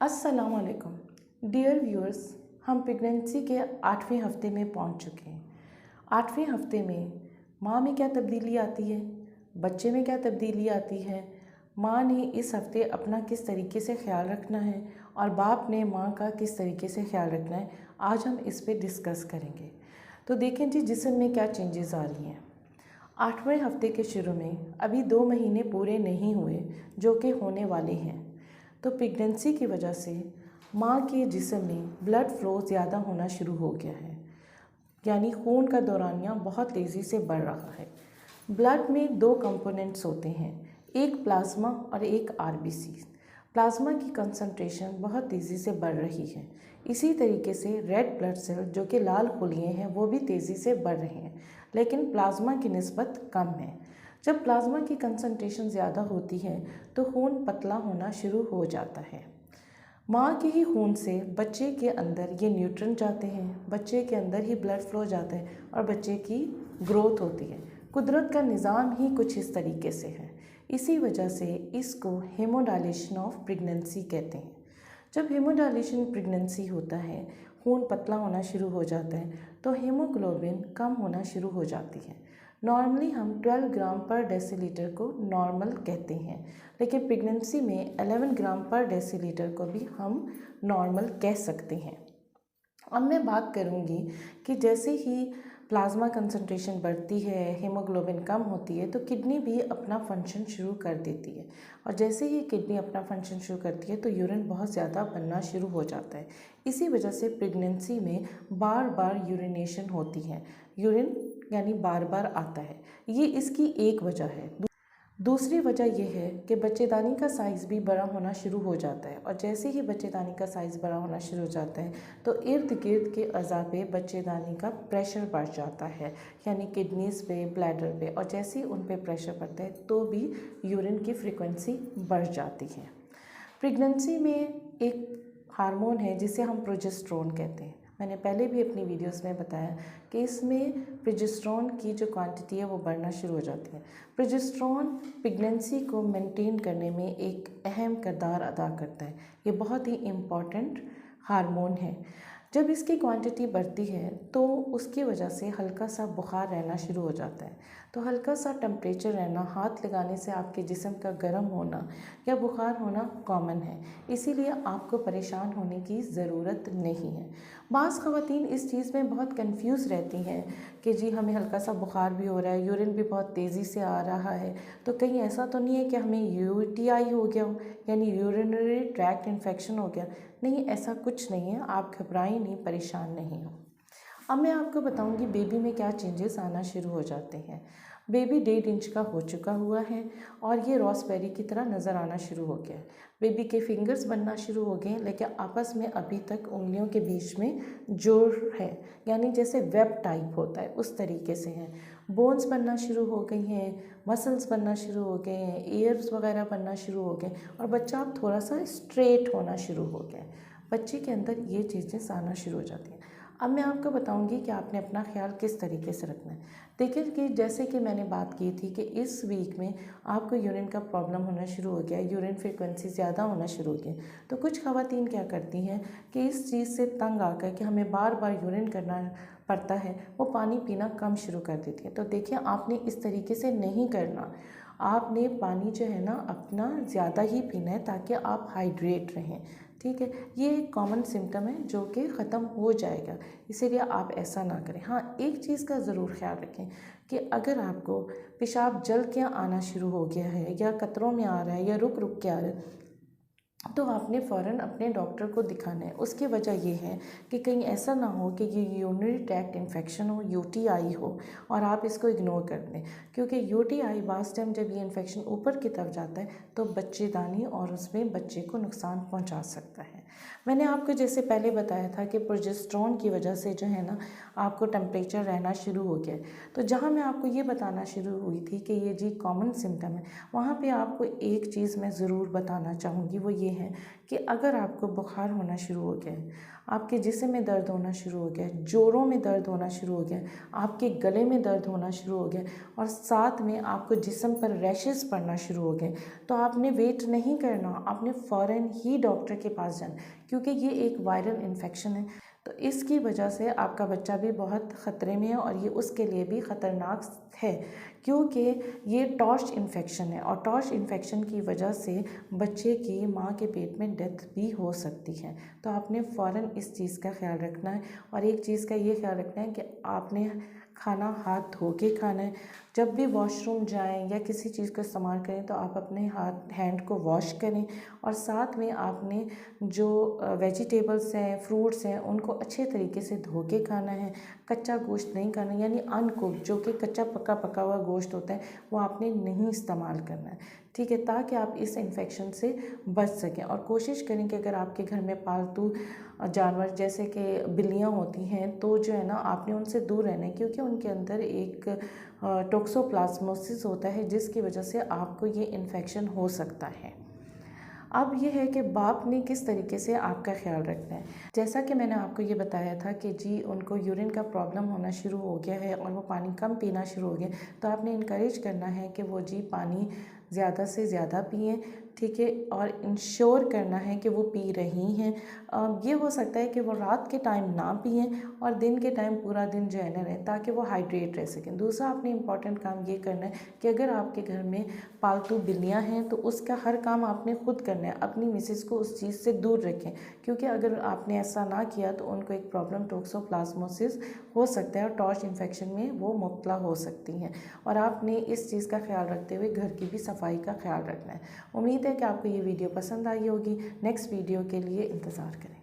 अस्सलाम वालेकुम dear viewers. हम प्रेगनेंसी के 8वें हफ्ते में पहुंच चुके हैं। 8वें हफ्ते में माँ में क्या तब्दीली आती है, बच्चे में क्या तब्दीली आती है, माँ ने इस हफ्ते अपना किस तरीके से ख्याल रखना है और बाप ने माँ का किस तरीके से ख्याल रखना है, आज हम इस पे डिस्कस करेंगे। तो देखें जी, जिस्म में क्या चेंजेस आ रही हैं। 8वें हफ्ते के शुरू में अभी 2 महीने पूरे नहीं हुए जो कि होने वाले हैं। तो प्रेगनेंसी की वजह से माँ के जिस्म में ब्लड फ्लो ज़्यादा होना शुरू हो गया है, यानी खून का दौरानिया बहुत तेज़ी से बढ़ रहा है। ब्लड में 2 कंपोनेंट्स होते हैं, एक प्लाज्मा और एक आरबीसी। प्लाज्मा की कंसंट्रेशन बहुत तेज़ी से बढ़ रही है। इसी तरीके से रेड ब्लड सेल जो कि लाल खुलिये हैं वो भी तेज़ी से बढ़ रहे हैं, लेकिन प्लाज्मा की निस्बत कम है। जब प्लाज्मा की कंसंट्रेशन ज़्यादा होती है तो खून पतला होना शुरू हो जाता है। माँ के ही खून से बच्चे के अंदर ये न्यूट्रन जाते हैं, बच्चे के अंदर ही ब्लड फ्लो जाता है और बच्चे की ग्रोथ होती है। कुदरत का निज़ाम ही कुछ इस तरीके से है। इसी वजह से इसको हेमोडायलेशन ऑफ प्रेगनेंसी कहते हैं। जब हेमोडायलेशन प्रेगनेंसी होता है, खून पतला होना शुरू हो जाता है तो हीमोग्लोबिन कम होना शुरू हो जाती है। नॉर्मली हम 12 ग्राम पर डेसीलीटर को नॉर्मल कहते हैं, लेकिन प्रेगनेंसी में 11 ग्राम पर डेसीलीटर को भी हम नॉर्मल कह सकते हैं। अब मैं बात करूंगी कि जैसे ही प्लाज्मा कंसंट्रेशन बढ़ती है, हीमोग्लोबिन कम होती है, तो किडनी भी अपना फंक्शन शुरू कर देती है। और जैसे ही किडनी अपना फंक्शन शुरू करती है तो यूरिन बहुत ज़्यादा बनना शुरू हो जाता है। इसी वजह से प्रेगनेंसी में बार बार यूरिनेशन होती है। यूरिन यानी बार बार आता है, ये इसकी एक वजह है। दूसरी वजह यह है कि बच्चेदानी का साइज़ भी बड़ा होना शुरू हो जाता है, और जैसे ही बच्चेदानी का साइज़ बड़ा होना शुरू हो जाता है तो इर्द गिर्द के अज़ा पे बच्चेदानी का प्रेशर बढ़ जाता है, यानी किडनीज़ पे, ब्लैडर पे, और जैसे ही उन पे प्रेशर पड़ता है तो भी यूरिन की फ्रीक्वेंसी बढ़ जाती है। प्रेगनेंसी में एक हार्मोन है जिसे हम प्रोजेस्टेरोन कहते हैं। मैंने पहले भी अपनी वीडियोस में बताया कि इसमें प्रोजेस्टेरोन की जो क्वांटिटी है वो बढ़ना शुरू हो जाती है। प्रोजेस्टेरोन प्रेगनेंसी को मेंटेन करने में एक अहम किरदार अदा करता है। ये बहुत ही इम्पॉर्टेंट हार्मोन है। जब इसकी क्वांटिटी बढ़ती है तो उसकी वजह से हल्का सा बुखार रहना शुरू हो जाता है। तो हल्का सा टेम्परेचर रहना, हाथ लगाने से आपके जिस्म का गर्म होना या बुखार होना कॉमन है, इसीलिए आपको परेशान होने की ज़रूरत नहीं है। बाज़ ख़वातीन इस चीज़ में बहुत कंफ्यूज रहती हैं कि जी हमें हल्का सा बुखार भी हो रहा है, यूरिन भी बहुत तेज़ी से आ रहा है, तो कहीं ऐसा तो नहीं है कि हमें यूटीआई हो गया हो, यानी यूरिनरी ट्रैक्ट इन्फेक्शन हो गया। नहीं, ऐसा कुछ नहीं है, आप घबराएं नहीं, परेशान नहीं हो। अब मैं आपको बताऊंगी बेबी में क्या चेंजेस आना शुरू हो जाते हैं। बेबी 1.5 इंच का हो चुका हुआ है और ये रॉसबेरी की तरह नज़र आना शुरू हो गया है। बेबी के फिंगर्स बनना शुरू हो गए हैं, लेकिन आपस में अभी तक उंगलियों के बीच में जोड़ है, यानी जैसे वेब टाइप होता है उस तरीके से है। बोन्स बनना शुरू हो गई हैं, मसल्स बनना शुरू हो गए हैं, ईयर्स वगैरह बनना शुरू हो गए, और बच्चा अब थोड़ा सा स्ट्रेट होना शुरू हो गया है। बच्चे के अंदर ये चीज़ें आना शुरू हो जाती हैं। अब मैं आपको बताऊंगी कि आपने अपना ख्याल किस तरीके से रखना है। देखिए कि जैसे कि मैंने बात की थी कि इस वीक में आपको यूरिन का प्रॉब्लम होना शुरू हो गया, यूरिन फ्रीक्वेंसी ज़्यादा होना शुरू हो गई, तो कुछ ख़वातीन क्या करती हैं कि इस चीज़ से तंग आकर कि हमें बार बार यूरिन करना पड़ता है, वो पानी पीना कम शुरू कर देती है। तो देखिए, आपने इस तरीके से नहीं करना। आपने पानी जो है ना अपना ज़्यादा ही पीना है ताकि आप हाइड्रेट रहें, ठीक है। ये एक कॉमन सिम्टम है जो कि ख़त्म हो जाएगा, इसीलिए आप ऐसा ना करें। हाँ, एक चीज़ का ज़रूर ख्याल रखें कि अगर आपको पेशाब जल के आना शुरू हो गया है या कतरों में आ रहा है या रुक रुक के आ रहा है, तो आपने फ़ौरन अपने डॉक्टर को दिखाना है। उसकी वजह ये है कि कहीं ऐसा ना हो कि ये यूरिनरी ट्रैक्ट इन्फेक्शन हो, यूटीआई हो, और आप इसको इग्नोर कर दें, क्योंकि यूटीआई बाज़ टाइम जब ये इन्फेक्शन ऊपर की तरफ जाता है तो बच्चेदानी और उसमें बच्चे को नुकसान पहुंचा सकता है। मैंने आपको जैसे पहले बताया था कि प्रोजेस्टेरोन की वजह से जो है ना आपको टेम्परेचर रहना शुरू हो गया है। तो जहाँ मैं आपको ये बताना शुरू हुई थी कि ये जी कॉमन सिम्टम है, वहाँ पे आपको एक चीज़ मैं ज़रूर बताना चाहूँगी, वो ये है कि अगर आपको बुखार होना शुरू हो गया है, आपके जिस्म में दर्द होना शुरू हो गया है, जोड़ों में दर्द होना शुरू हो गया है, आपके गले में दर्द होना शुरू हो गया है और साथ में आपको जिस्म पर रैशेस पड़ना शुरू हो गए, तो आपने वेट नहीं करना, आपने फ़ौरन ही डॉक्टर के पास जाना, क्योंकि ये एक वायरल इन्फेक्शन है। तो इसकी वजह से आपका बच्चा भी बहुत ख़तरे में है और ये उसके लिए भी ख़तरनाक है, क्योंकि ये टॉर्च इन्फेक्शन है और टॉर्च इन्फेक्शन की वजह से बच्चे की माँ के पेट में डेथ भी हो सकती है। तो आपने फ़ौरन इस चीज़ का ख्याल रखना है और एक चीज़ का ये ख्याल रखना है कि आपने खाना हाथ धो के खाना है। जब भी वॉशरूम जाएं या किसी चीज़ का इस्तेमाल करें तो आप अपने हैंड को वॉश करें और साथ में आपने जो वेजिटेबल्स हैं, फ्रूट्स हैं, उनको अच्छे तरीके से धो के खाना है। कच्चा गोश्त नहीं खाना, यानी अनकुक्ड जो कि कच्चा पका हुआ गोश्त होता है वो आपने नहीं इस्तेमाल करना है, ठीक है, ताकि आप इस इन्फेक्शन से बच सकें। और कोशिश करें कि अगर आपके घर में पालतू जानवर जैसे कि बिल्लियाँ होती हैं तो जो है ना आपने उनसे दूर रहना है, क्योंकि उनके अंदर एक टोक्सोप्लाज्मोसिस होता है जिसकी वजह से आपको ये इन्फेक्शन हो सकता है। अब ये है कि बाप ने किस तरीके से आपका ख्याल रखना है। जैसा कि मैंने आपको ये बताया था कि जी उनको यूरिन का प्रॉब्लम होना शुरू हो गया है और वो पानी कम पीना शुरू हो गया, तो आपने इनकरेज करना है कि वो जी पानी ज़्यादा से ज़्यादा पिएँ, ठीक है, और इंश्योर करना है कि वो पी रही हैं। ये हो सकता है कि वो रात के टाइम ना पिएँ और दिन के टाइम पूरा दिन जो है ना रहें, ताकि वो हाइड्रेट रह सकें। दूसरा आपने इम्पॉर्टेंट काम ये करना है कि अगर आपके घर में पालतू बिल्लियाँ हैं तो उसका हर काम आपने खुद करना है, अपनी मिसेस को उस चीज़ से दूर रखें, क्योंकि अगर आपने ऐसा ना किया तो उनको एक प्रॉब्लम टोक्सोप्लाज्मोसिस हो सकता है और टॉर्च इन्फेक्शन में वो मुब्तला हो सकती हैं। और आपने इस चीज़ का ख्याल रखते हुए घर की भी सफाई का ख्याल रखना है। उम्मीद है कि आपको ये वीडियो पसंद आई होगी। नेक्स्ट वीडियो के लिए इंतज़ार करें।